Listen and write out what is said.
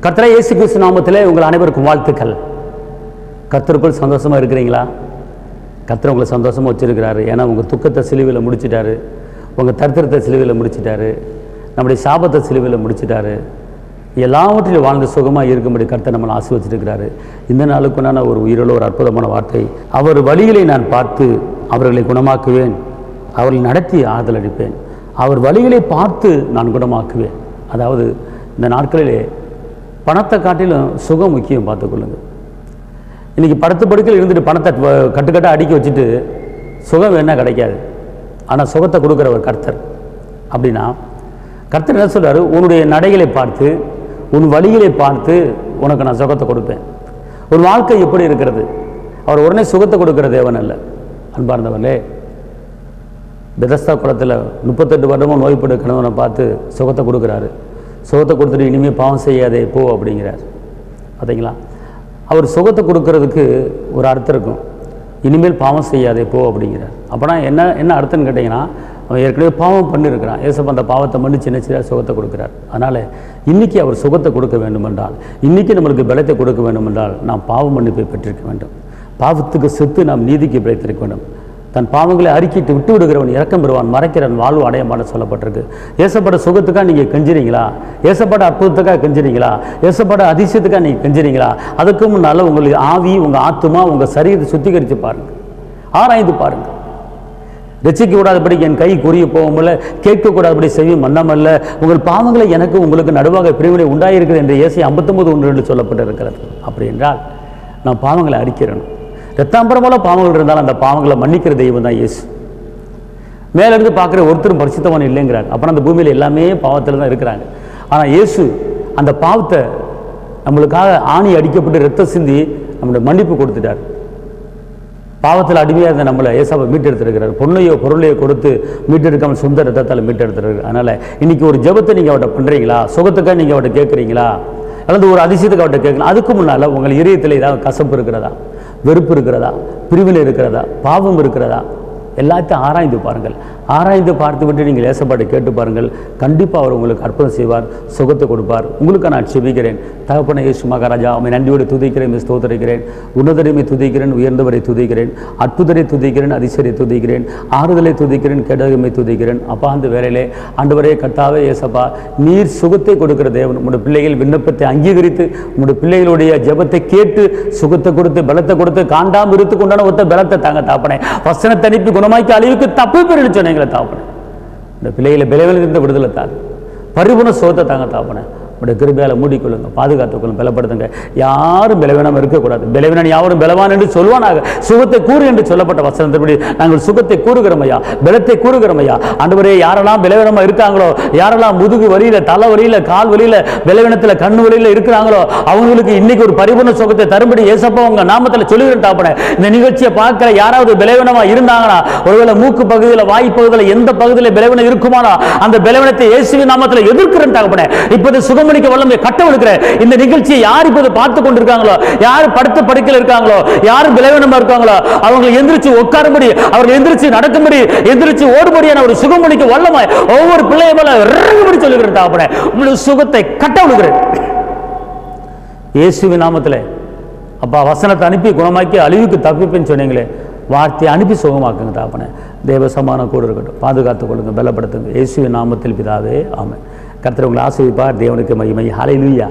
கர்த்தராகிய இயேசு கிறிஸ்து நாமத்திலே உங்கள் அனைவருக்கும் வாழ்த்துக்கள். கர்த்தருக்குள் சந்தோஷமா இருக்கிறீங்களா? கர்த்தர் உங்களை சந்தோஷமா வச்சிருக்கிறாரு. ஏன்னா உங்கள் துக்கத்தை சிலுவையில் முடிச்சிட்டாரு, உங்கள் தரித்திரத்தை சிலுவையில் முடிச்சிட்டாரு, நம்முடைய சாபத்தை சிலுவையில் முடிச்சிட்டாரு. எல்லாவற்றிலும் வாழ்ந்து சுகமாக இருக்கும்படி கர்த்தர் நம்மளை ஆசீர்வதிச்சிருக்கிறாரு. இந்த நாளுக்குண்டான ஒரு உயிரோட ஒரு அற்புதமான வார்த்தை, அவர் வழிகளை நான் பார்த்து அவர்களை குணமாக்குவேன், அவர்களை நடத்தி ஆறுதல் அளிப்பேன், அவர் வழிகளை பார்த்து நான் குணமாக்குவேன். அதாவது இந்த நாட்களிலே பணத்தை காட்டிலும் சுகம் முக்கியம். பார்த்துக்கொள்ளுங்கள். இன்றைக்கி படுத்து படுக்கையில் இருந்துட்டு பணத்தை கட்டுக்கட்டாக அடுக்கி வச்சுட்டு சுகம் வேணால் கிடைக்காது. ஆனால் சுகத்தை கொடுக்குறவர் கர்த்தர். அப்படின்னா கர்த்தர் என்ன சொல்கிறார்? உன்னுடைய நடைகளை பார்த்து உன் வழிகளை பார்த்து உனக்கு நான் சுகத்தை கொடுப்பேன். ஒரு வாழ்க்கை எப்படி இருக்கிறது? அவர் உடனே சுகத்தை கொடுக்குற தேவன் அல்ல. அன்பார்ந்தவர்களே, பெதஸ்தா குளத்தில் 38 வருடமும் நோய்பட்டு கணவனை பார்த்து சுகத்தை கொடுக்குறாரு. சுகத்தை கொடுத்துட்டு இனிமேல் பாவம் செய்யாதே போ அப்படிங்கிறார். பார்த்தீங்களா? அவர் சுகத்தை கொடுக்கறதுக்கு ஒரு அர்த்தம் இருக்கும். இனிமேல் பாவம் செய்யாதே போ அப்படிங்கிறார். அப்போனா என்ன அர்த்தம்னு கேட்டிங்கன்னா, அவன் ஏற்கனவே பாவம் பண்ணியிருக்கிறான். ஏசப்பா அந்த பாவத்தை பண்ணி சின்ன சின்ன சுகத்தை கொடுக்குறார். அதனால் இன்றைக்கி அவர் சுகத்தை கொடுக்க வேண்டும் என்றால், இன்றைக்கி நம்மளுக்கு பலத்தை கொடுக்க வேண்டும் என்றால் நாம் பாவம் மன்னிப்பை பெற்றிருக்க வேண்டும். பாவத்துக்கு செத்து நாம் நீதிக்கு பிழைத்திருக்க வேண்டும். தன் பாவங்களை அறிக்கிட்டு விட்டு விடுகிறவன் இரக்கம் பெறுவான், மறைக்கிறவன் வாழ்வு அடையமான சொல்லப்பட்டிருக்கு. ஏசப்பட சுகத்துக்காக நீங்கள் கெஞ்சுறீங்களா? ஏசப்பட அற்புதத்துக்காக கெஞ்சுறீங்களா? ஏசப்பட அதிசயத்துக்காக நீங்கள் கெஞ்சுறீங்களா? அதுக்கு முன்னால் உங்களுக்கு ஆவி, உங்கள் ஆத்துமா, உங்கள் சரீரத்தை சுத்திகரித்து பாருங்கள், ஆராய்ந்து பாருங்கள். ரசிக்க கூடாதபடி என் கை குறிய போகும்போல, கேட்கக்கூடாதபடி செய்யும் மன்னமல்ல, உங்கள் பாவங்களை எனக்கு உங்களுக்கு நடுவாக பிரிவினை உண்டாயிருக்கிறது என்று ஏசாயா 59:1 சொல்லப்பட்டிருக்கிறது. அப்படி என்றால் நான் பாவங்களை அறிக்கிறேன். ரத்தாம்பரம் போல பாவங்கள் இருந்தாலும் அந்த பாவங்களை மன்னிக்கிற தெய்வம் தான் இயேசு. மேலிருந்து பார்க்குற ஒருத்தரும் பரிசுத்தவான் இல்லைங்கிறார். அப்புறம் அந்த பூமியில் எல்லாமே பாவத்தில் தான் இருக்கிறாங்க. ஆனால் இயேசு அந்த பாவத்தை நம்மளுக்காக ஆணி அடிக்கப்பட்டு ரத்தம் சிந்தி நம்மளுடைய மன்னிப்பு கொடுத்துட்டார். பாவத்தில் அடிமையாக இருந்த நம்மளை ஏசாவை மீட்டெடுத்திருக்கிறார். பொண்ணையோ பொருளையோ கொடுத்து மீட்டெடுக்காமல் சொந்த ரத்தத்தால் மீட்டெடுத்துருக்கார். அதனால் இன்றைக்கி ஒரு ஜெபத்தை நீங்கள் அவர்கிட்ட பண்ணுறீங்களா? சுகத்துக்காக நீங்கள் அவர்கிட்ட கேட்குறீங்களா? அல்லது ஒரு அதிசயத்துக்கு அவர்கிட்ட கேட்கலாம். அதுக்கு முன்னால் உங்கள் இதயத்தில் ஏதாவது கசப்பு இருக்கிறதா, வெறுப்பு இருக்கிறதா, பிரிவில் இருக்கிறதா, பாவம் இருக்கிறதா? எல்லாத்தையும் ஆராய்ந்து பாருங்கள். ஆராய்ந்து பார்த்து விட்டு நீங்கள் ஏசப்பாட்டை கேட்டு பாருங்கள். கண்டிப்பாக அவர் உங்களுக்கு அற்புதம் செய்வார், சுகத்தை கொடுப்பார். உங்களுக்கு நான் செபிக்கிறேன். தகப்பனே இயேசு மகாராஜா, அவனை நன்றியோடு துதிக்கிறேன், ஸ்தோத்திரிக்கிறேன். உன்னதரைமை துதிக்கிறேன், உயர்ந்தவரை துதிக்கிறேன், அற்புதரை துதிக்கிறேன், அதிசயரை துதிக்கிறேன், ஆறுதலை துதிக்கிறேன், கேடகமை துதிக்கிறேன். அப்பா, அந்த வேலையிலே ஆண்டவரே கர்த்தாவே ஏசப்பா, நீர் சுகத்தை கொடுக்கிற தேவன். உங்களுடைய பிள்ளைகள் விண்ணப்பத்தை அங்கீகரித்து உங்களுடைய பிள்ளைகளுடைய ஜெபத்தை கேட்டு சுகத்தை கொடுத்து பலத்தை கொடுத்து காண்டாமல் இருந்து கொண்டான ஒத்த பலத்தை தாங்க தாப்பனே. வசனத்தை அனுப்பி குணமாக்கி அழிவுக்கு தப்பு பெருன்னு சொன்னீங்களே தாப்பனே. இந்த பிள்ளைகளை பலவீனத்திலிருந்து விடுதலை தாங்க, பரிபூர்ண சுகத்தை தாங்க தாப்பனே. உடைய கிருபையால் மூடிக்கொள்ளுங்க, பாதுகாத்துக்கொள்ளுங்க, பலப்படுத்துங்க. யாரும் பலவீனம் இருக்கக்கூடாது. பலவீனன் யாவரும் பலவான் என்று சொல்வானாக, சுகத்தை கூறு என்று சொல்லப்பட்ட வசனத்தின்படி நாங்கள் சுகத்தை கூறுகிறோம் ஐயா, பலத்தை கூறுகிறோம் ஐயா. ஆண்டவரே, யாரெல்லாம் பலவீனமாக இருக்காங்களோ, யாரெல்லாம் முதுகு வலியில், தலை வலியில், கால் வலியில், பலவீனத்தில், கண்ணு வலியில் இருக்கிறாங்களோ, அவங்களுக்கு இன்னைக்கு ஒரு பரிபூர்ண சுகத்தை தரும்படி ஏசப்பா உங்க நாமத்தில் சொல்லுகிறேன் தாப்பனே. இந்த நிகழ்ச்சியை பார்க்கிற யாராவது பலவீனமாக இருந்தாங்கன்னா, ஒருவேளை மூக்கு பகுதியில், வாய் பகுதியில், எந்த பகுதியில் பலவீனம் இருக்குமானா அந்த பலவீனத்தை இயேசுவின் நாமத்தில் எதிர்க்கிறேன் தாப்பனே. இப்போது சுகம் கட்டவிழ்கிற இந்த நிகழ்ச்சியை யார் இப்போது பார்த்து கொண்டிருக்காங்களோ, யார் படுத்த படுக்கையில் இருக்காங்களோ, யார் பலவீனமா இருக்காங்களோ, அவங்க எந்திரிச்சு உட்காரும்படி, அவர்கள் எந்திரிச்சு நடக்கும்படி, எந்திரிச்சு ஓடுபடியான ஒரு சுகமளிக்க வல்லமாய் ஒவ்வொரு பிள்ளையை போல இறங்கும்படி சொல்லுகிறேன் தாப்பனே. உங்களுக்கு சுகத்தை கட்டவிழ்கிறேன் இயேசுவின் நாமத்திலே. அப்பா, வசனத்தை அனுப்பி குணமாக்கி அழிவுக்கு தப்பிப்பேன்னு சொன்னீங்களே, வார்த்தையை அனுப்பி சுகமாக்குங்க தாப்பனே. தேவ சமாதானம் கூட இருக்கட்டும், பாதுகாத்துக் கொள்ளுங்க, பலப்படுத்துங்க. இயேசுவின் நாமத்தில் பிதாவே, ஆமென். கர்த்தர் உங்களை ஆசீர்வதிப்பார். தேவனுக்கு மகிமை. ஹல்லேலூயா.